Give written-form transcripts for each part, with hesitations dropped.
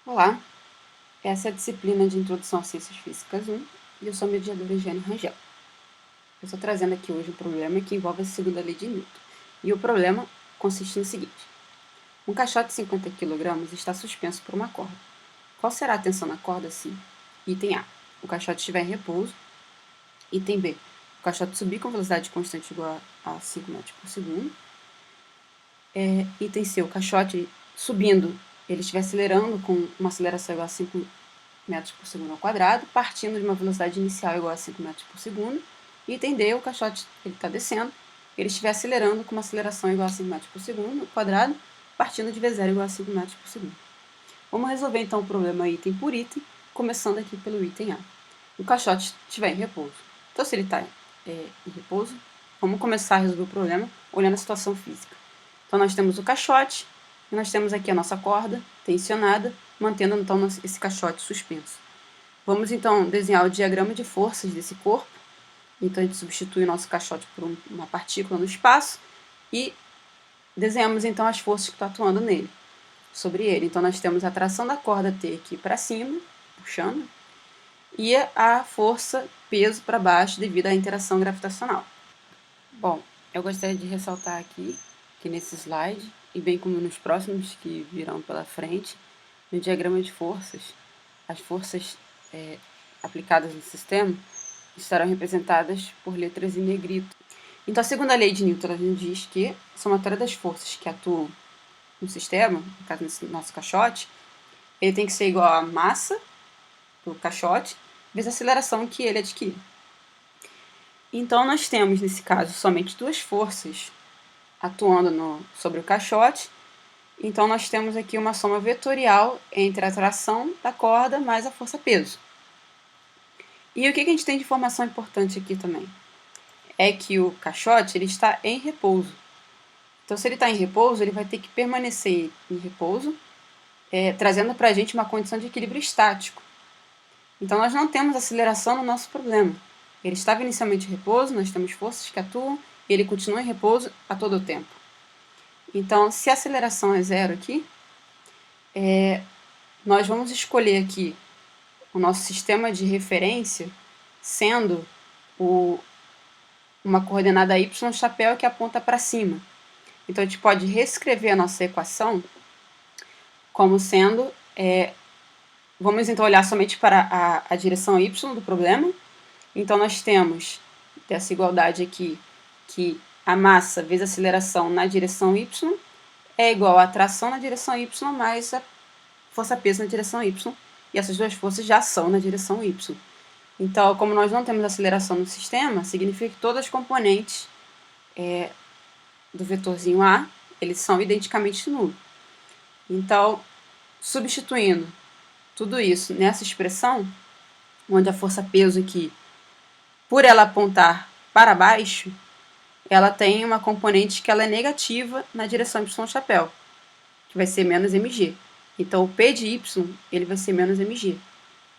Olá, essa é a disciplina de Introdução às Ciências Físicas 1 e eu sou a mediadora Jane Rangel. Eu estou trazendo aqui hoje um problema que envolve a segunda lei de Newton. E o problema consiste no seguinte: um caixote de 50 kg está suspenso por uma corda. Qual será a tensão na corda se item A, o caixote estiver em repouso, item B, o caixote subir com velocidade constante igual a 5 metros por segundo, item C, o caixote subindo, ele estiver acelerando com uma aceleração igual a 5 metros por segundo ao quadrado, partindo de uma velocidade inicial igual a 5 metros por segundo, e item D, o caixote está descendo, ele estiver acelerando com uma aceleração igual a 5 metros por segundo ao quadrado, partindo de V0 igual a 5 metros por segundo. Vamos resolver então o problema item por item, começando aqui pelo item A. O caixote estiver em repouso. Então, se ele está em repouso, vamos começar a resolver o problema olhando a situação física. Então, nós temos o caixote, e nós temos aqui a nossa corda tensionada, mantendo então esse caixote suspenso. Vamos então desenhar o diagrama de forças desse corpo. Então, a gente substitui o nosso caixote por uma partícula no espaço e desenhamos então as forças que estão atuando nele, sobre ele. Então, nós temos a tração da corda T aqui para cima, puxando, e a força peso para baixo devido à interação gravitacional. Bom, eu gostaria de ressaltar aqui que nesse slide, e bem como nos próximos que virão pela frente, no diagrama de forças, as forças aplicadas no sistema estarão representadas por letras em negrito. Então, a segunda lei de Newton nos diz que a somatória das forças que atuam no sistema, no caso nesse nosso caixote, ele tem que ser igual à massa do caixote vezes a aceleração que ele adquire. Então, nós temos, nesse caso, somente duas forças atuando sobre o caixote. Então, nós temos aqui uma soma vetorial entre a tração da corda mais a força-peso. E o que a gente tem de informação importante aqui também? É que o caixote ele está em repouso. Então, se ele está em repouso, ele vai ter que permanecer em repouso, trazendo para a gente uma condição de equilíbrio estático. Então, nós não temos aceleração no nosso problema. Ele estava inicialmente em repouso, nós temos forças que atuam, e ele continua em repouso a todo o tempo. Então, se a aceleração é zero aqui, nós vamos escolher aqui o nosso sistema de referência sendo uma coordenada y chapéu que aponta para cima. Então, a gente pode reescrever a nossa equação como sendo... vamos então olhar somente para a direção y do problema. Então, nós temos dessa igualdade aqui que a massa vezes a aceleração na direção y é igual à tração na direção y mais a força-peso na direção y. E essas duas forças já são na direção y. Então, como nós não temos aceleração no sistema, significa que todas as componentes do vetorzinho A, eles são identicamente nulos. Então, substituindo tudo isso nessa expressão, onde a força-peso aqui, por ela apontar para baixo, ela tem uma componente que ela é negativa na direção y chapéu, que vai ser menos mg. Então, o P de y ele vai ser menos mg.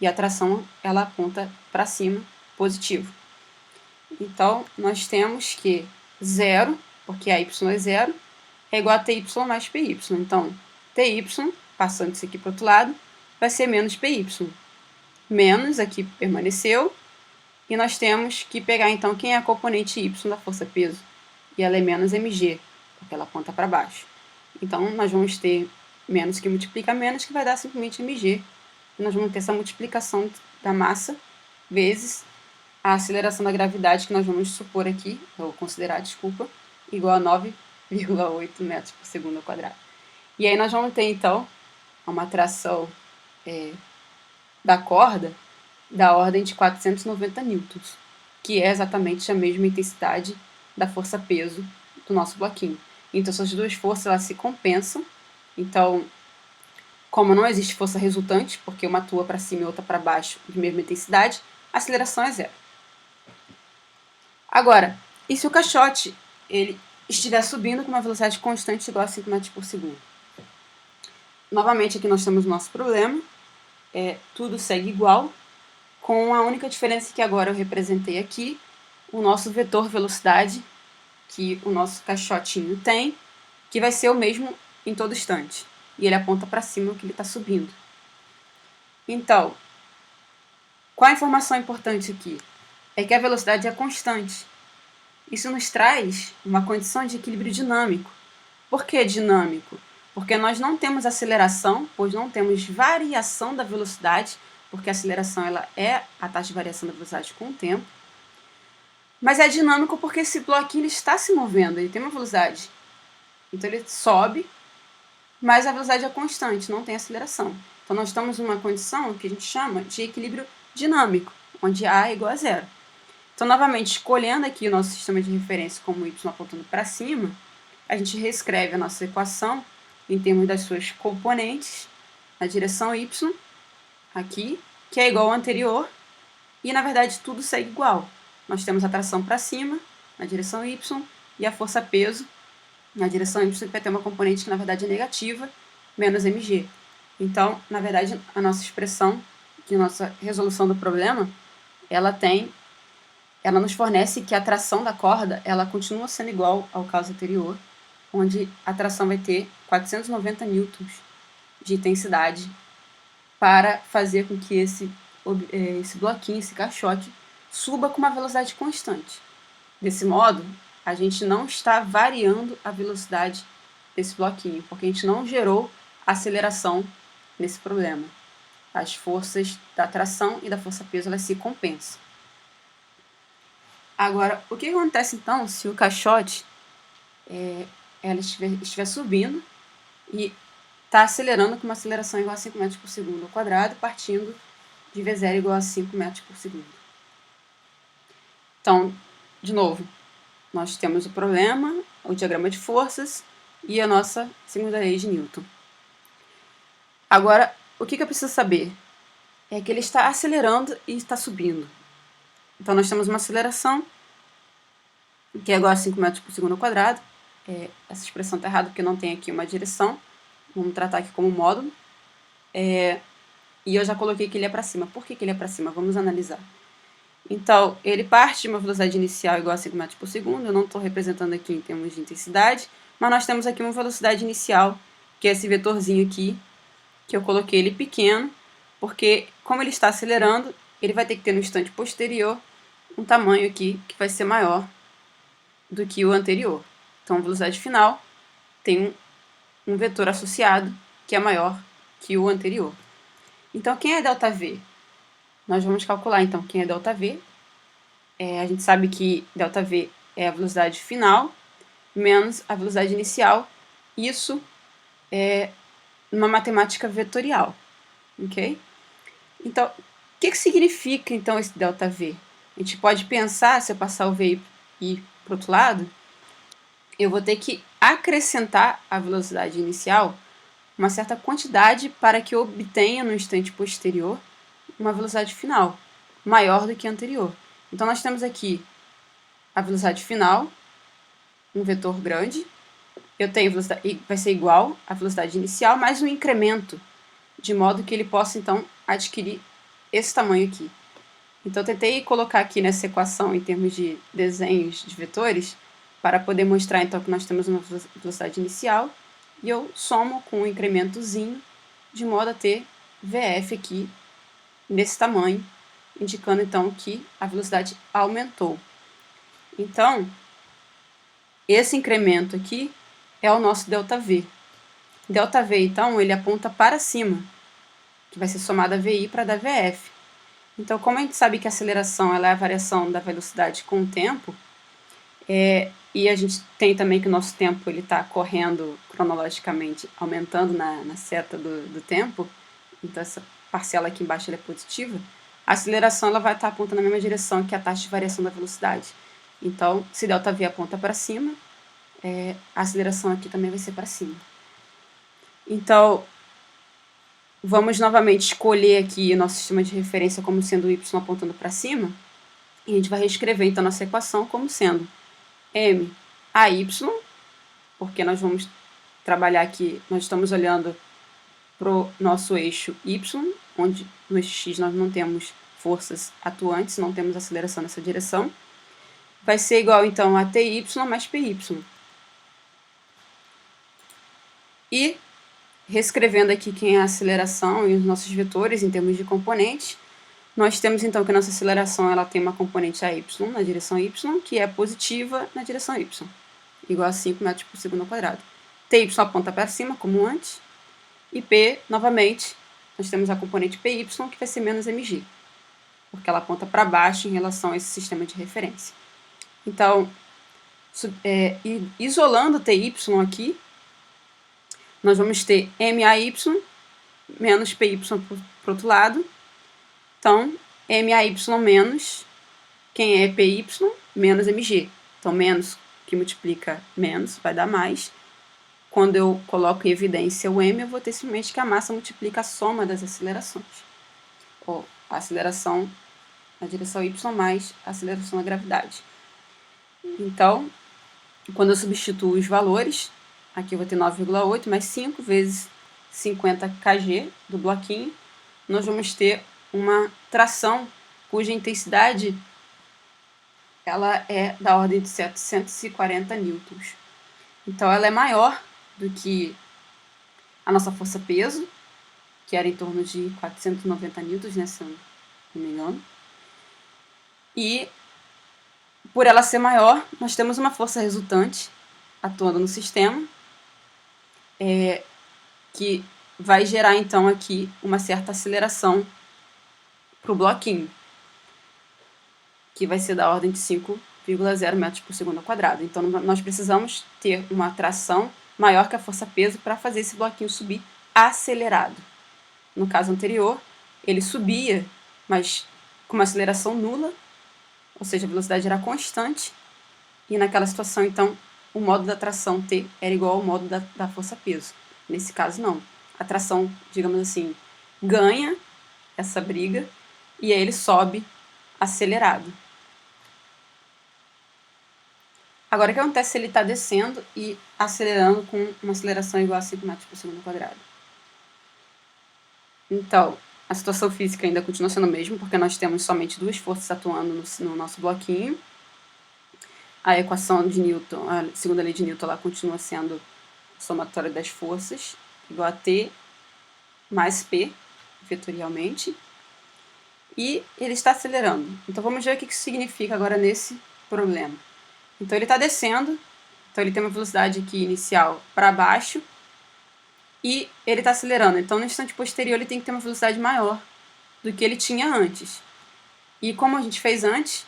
E a tração ela aponta para cima, positivo. Então, nós temos que zero, porque a y é zero, é igual a ty mais py. Então, ty, passando isso aqui para o outro lado, vai ser menos py. Menos aqui permaneceu. E nós temos que pegar, então, quem é a componente y da força-peso. E ela é menos mg, porque ela aponta para baixo. Então, nós vamos ter menos que multiplica menos, que vai dar simplesmente mg. E nós vamos ter essa multiplicação da massa vezes a aceleração da gravidade, que nós vamos supor aqui, ou considerar, desculpa, igual a 9,8 metros por segundo ao quadrado. E aí nós vamos ter, então, uma tração da corda da ordem de 490 newtons, que é exatamente a mesma intensidade da força-peso do nosso bloquinho. Então, essas duas forças elas se compensam. Então, como não existe força resultante, porque uma atua para cima e outra para baixo de mesma intensidade, a aceleração é zero. Agora, e se o caixote ele estiver subindo com uma velocidade constante igual a 5 metros por segundo? Novamente, aqui nós temos o nosso problema. Tudo segue igual, com a única diferença que agora eu representei aqui, o nosso vetor velocidade, que o nosso caixotinho tem, que vai ser o mesmo em todo instante. E ele aponta para cima que ele está subindo. Então, qual a informação importante aqui? É que a velocidade é constante. Isso nos traz uma condição de equilíbrio dinâmico. Por que dinâmico? Porque nós não temos aceleração, pois não temos variação da velocidade, porque a aceleração ela é a taxa de variação da velocidade com o tempo. Mas é dinâmico porque esse bloquinho ele está se movendo, ele tem uma velocidade. Então ele sobe, mas a velocidade é constante, não tem aceleração. Então nós estamos numa condição que a gente chama de equilíbrio dinâmico, onde A é igual a zero. Então, novamente, escolhendo aqui o nosso sistema de referência como y apontando para cima, a gente reescreve a nossa equação em termos das suas componentes na direção y, aqui, que é igual ao anterior, e na verdade tudo segue igual. Nós temos a tração para cima, na direção y, e a força-peso, na direção y, vai ter uma componente que na verdade é negativa, menos mg. Então, na verdade, a nossa expressão, de nossa resolução do problema, ela nos fornece que a tração da corda ela continua sendo igual ao caso anterior, onde a tração vai ter 490 newtons de intensidade para fazer com que esse bloquinho, esse caixote, suba com uma velocidade constante. Desse modo, a gente não está variando a velocidade desse bloquinho, porque a gente não gerou aceleração nesse problema. As forças da tração e da força-peso elas se compensam. Agora, o que acontece então se o caixote ela estiver subindo e está acelerando com uma aceleração igual a 5 metros por segundo ao quadrado, partindo de V0 igual a 5 metros por segundo. Então, de novo, nós temos o problema, o diagrama de forças e a nossa segunda lei de Newton. Agora, o que eu preciso saber? É que ele está acelerando e está subindo. Então, nós temos uma aceleração que é igual a 5 metros por segundo ao quadrado. Essa expressão está errada porque não tem aqui uma direção. Vamos tratar aqui como módulo. E eu já coloquei que ele é para cima. Por que ele é para cima? Vamos analisar. Então, ele parte de uma velocidade inicial igual a 5 metros por segundo. Eu não estou representando aqui em termos de intensidade, mas nós temos aqui uma velocidade inicial, que é esse vetorzinho aqui, que eu coloquei ele pequeno, porque como ele está acelerando, ele vai ter que ter no instante posterior um tamanho aqui que vai ser maior do que o anterior. Então, a velocidade final tem um vetor associado que é maior que o anterior. Então, quem é ΔV? Nós vamos calcular, então, quem é ΔV. A gente sabe que ΔV é a velocidade final menos a velocidade inicial. Isso é uma matemática vetorial, ok? Então, o que significa, então, esse ΔV? A gente pode pensar, se eu passar o V e para o outro lado, eu vou ter que acrescentar à velocidade inicial uma certa quantidade para que eu obtenha no instante posterior uma velocidade final maior do que a anterior. Então, nós temos aqui a velocidade final, um vetor grande, eu tenho velocidade, vai ser igual à velocidade inicial, mais um incremento, de modo que ele possa, então, adquirir esse tamanho aqui. Então, eu tentei colocar aqui nessa equação, em termos de desenhos de vetores, para poder mostrar, então, que nós temos uma velocidade inicial, e eu somo com um incrementozinho, de modo a ter VF aqui, nesse tamanho, indicando, então, que a velocidade aumentou. Então, esse incremento aqui é o nosso ΔV. ΔV, então, ele aponta para cima, que vai ser somado a VI para dar VF. Então, como a gente sabe que a aceleração ela é a variação da velocidade com o tempo, e a gente tem também que o nosso tempo está correndo cronologicamente, aumentando na seta do tempo, então essa parcela aqui embaixo ela é positiva, a aceleração ela vai estar apontando na mesma direção que a taxa de variação da velocidade. Então, se ΔV aponta para cima, a aceleração aqui também vai ser para cima. Então, vamos novamente escolher aqui o nosso sistema de referência como sendo y apontando para cima, e a gente vai reescrever então nossa equação como sendo m a y, porque nós vamos trabalhar aqui, nós estamos olhando para o nosso eixo y, onde no eixo x nós não temos forças atuantes, não temos aceleração nessa direção, vai ser igual então a ty mais py. E reescrevendo aqui quem é a aceleração e os nossos vetores em termos de componentes, nós temos então que a nossa aceleração ela tem uma componente AY na direção Y, que é positiva na direção Y, igual a 5 metros por segundo ao quadrado. TY aponta para cima, como antes, e P, novamente, nós temos a componente PY, que vai ser menos mg, porque ela aponta para baixo em relação a esse sistema de referência. Então, isolando TY aqui, nós vamos ter MAY menos PY para o outro lado. Então, MAY menos, quem é PY, menos MG. Então, menos que multiplica menos vai dar mais. Quando eu coloco em evidência o M, eu vou ter simplesmente que a massa multiplica a soma das acelerações. Ou a aceleração na direção Y mais a aceleração da gravidade. Então, quando eu substituo os valores, aqui eu vou ter 9,8 mais 5 vezes 50 kg do bloquinho, nós vamos ter uma tração cuja intensidade ela é da ordem de 740 newtons. Então, ela é maior do que a nossa força-peso, que era em torno de 490 newtons, né, se eu não me engano. E, por ela ser maior, nós temos uma força resultante atuando no sistema, que vai gerar, então, aqui uma certa aceleração para o bloquinho, que vai ser da ordem de 5,0 metros por segundo ao quadrado. Então, nós precisamos ter uma tração maior que a força-peso para fazer esse bloquinho subir acelerado. No caso anterior, ele subia, mas com uma aceleração nula, ou seja, a velocidade era constante, e naquela situação, então, o modo da tração T era igual ao modo da força-peso. Nesse caso, não. A tração, digamos assim, ganha essa briga, e aí ele sobe acelerado. Agora, o que acontece se ele está descendo e acelerando com uma aceleração igual a 5 metros por segundo ao quadrado? Então, a situação física ainda continua sendo a mesma, porque nós temos somente duas forças atuando no nosso bloquinho. A equação de Newton, a segunda lei de Newton, ela continua sendo a somatória das forças, igual a T mais P, vetorialmente. E ele está acelerando. Então, vamos ver o que isso significa agora nesse problema. Então, ele está descendo, então ele tem uma velocidade aqui inicial para baixo, e ele está acelerando. Então, no instante posterior, ele tem que ter uma velocidade maior do que ele tinha antes. E como a gente fez antes,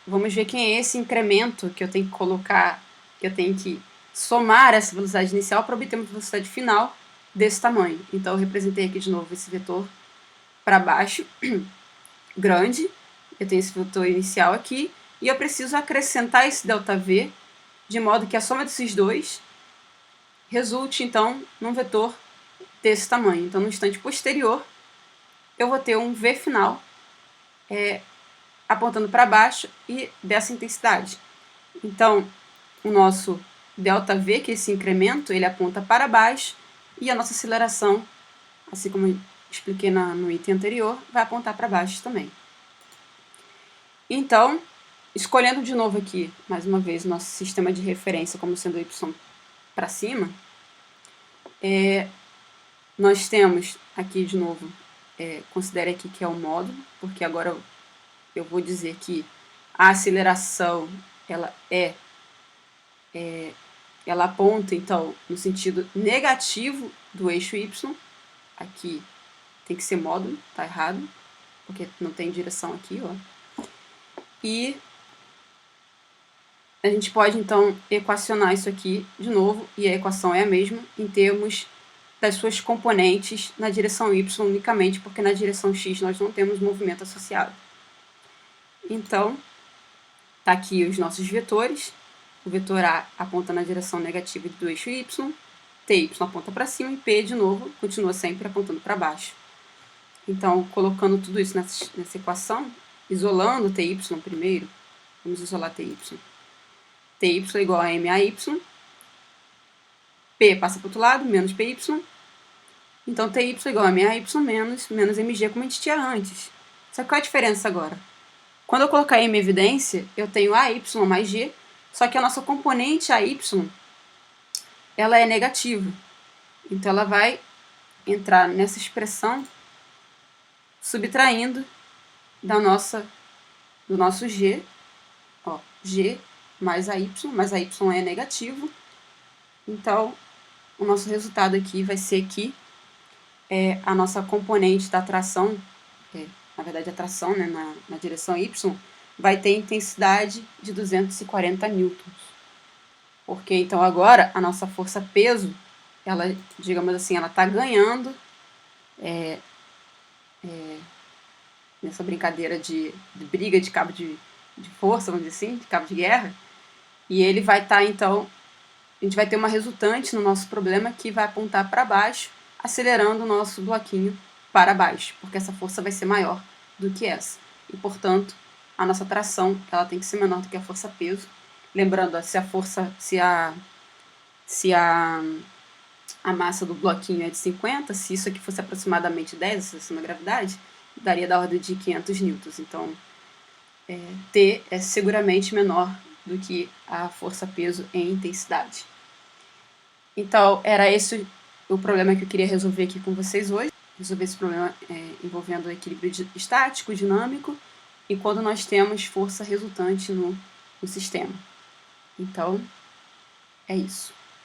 vamos ver quem é esse incremento que eu tenho que colocar, que eu tenho que somar essa velocidade inicial para obter uma velocidade final desse tamanho. Então, eu representei aqui de novo esse vetor para baixo, grande. Eu tenho esse vetor inicial aqui, e eu preciso acrescentar esse ΔV, de modo que a soma desses dois resulte, então, num vetor desse tamanho. Então, no instante posterior, eu vou ter um V final apontando para baixo e dessa intensidade. Então, o nosso ΔV, que é esse incremento, ele aponta para baixo, e a nossa aceleração, assim como eu expliquei no item anterior, vai apontar para baixo também. Então, escolhendo de novo aqui, mais uma vez, o nosso sistema de referência como sendo y para cima, nós temos aqui de novo, considere aqui que é o módulo, porque agora eu vou dizer que a aceleração ela aponta, então, no sentido negativo do eixo y. Aqui tem que ser módulo, tá errado, porque não tem direção aqui, ó. E a gente pode, então, equacionar isso aqui de novo, e a equação é a mesma em termos das suas componentes na direção y unicamente, porque na direção x nós não temos movimento associado. Então, tá aqui os nossos vetores. O vetor A aponta na direção negativa do eixo y, TY aponta para cima e P, de novo, continua sempre apontando para baixo. Então, colocando tudo isso nessa equação, isolando TY primeiro, vamos isolar TY. TY é igual a MAY, P passa para o outro lado, menos PY. Então, TY é igual a MAY menos MG, como a gente tinha antes. Só que qual é a diferença agora? Quando eu colocar M em evidência, eu tenho AY mais G, só que a nossa componente AY, ela é negativa. Então ela vai entrar nessa expressão subtraindo do nosso G, ó, G mais a Y é negativo. Então, o nosso resultado aqui vai ser que a nossa componente da tração, na verdade a tração, né, na direção Y, vai ter intensidade de 240 newtons. Porque então agora a nossa força-peso, ela, digamos assim, ela está ganhando nessa brincadeira de briga de cabo de força, vamos dizer assim, de cabo de guerra. E ele vai estar, então, a gente vai ter uma resultante no nosso problema que vai apontar para baixo, acelerando o nosso bloquinho para baixo, porque essa força vai ser maior do que essa. E, portanto, a nossa tração ela tem que ser menor do que a força-peso. Lembrando, se a massa do bloquinho é de 50, se isso aqui fosse aproximadamente 10, essa gravidade, daria da ordem de 500 newtons. Então, T é seguramente menor do que a força-peso em intensidade. Então, era esse o problema que eu queria resolver aqui com vocês hoje. Resolver esse problema envolvendo o equilíbrio estático, dinâmico, e quando nós temos força resultante no sistema. Então, é isso.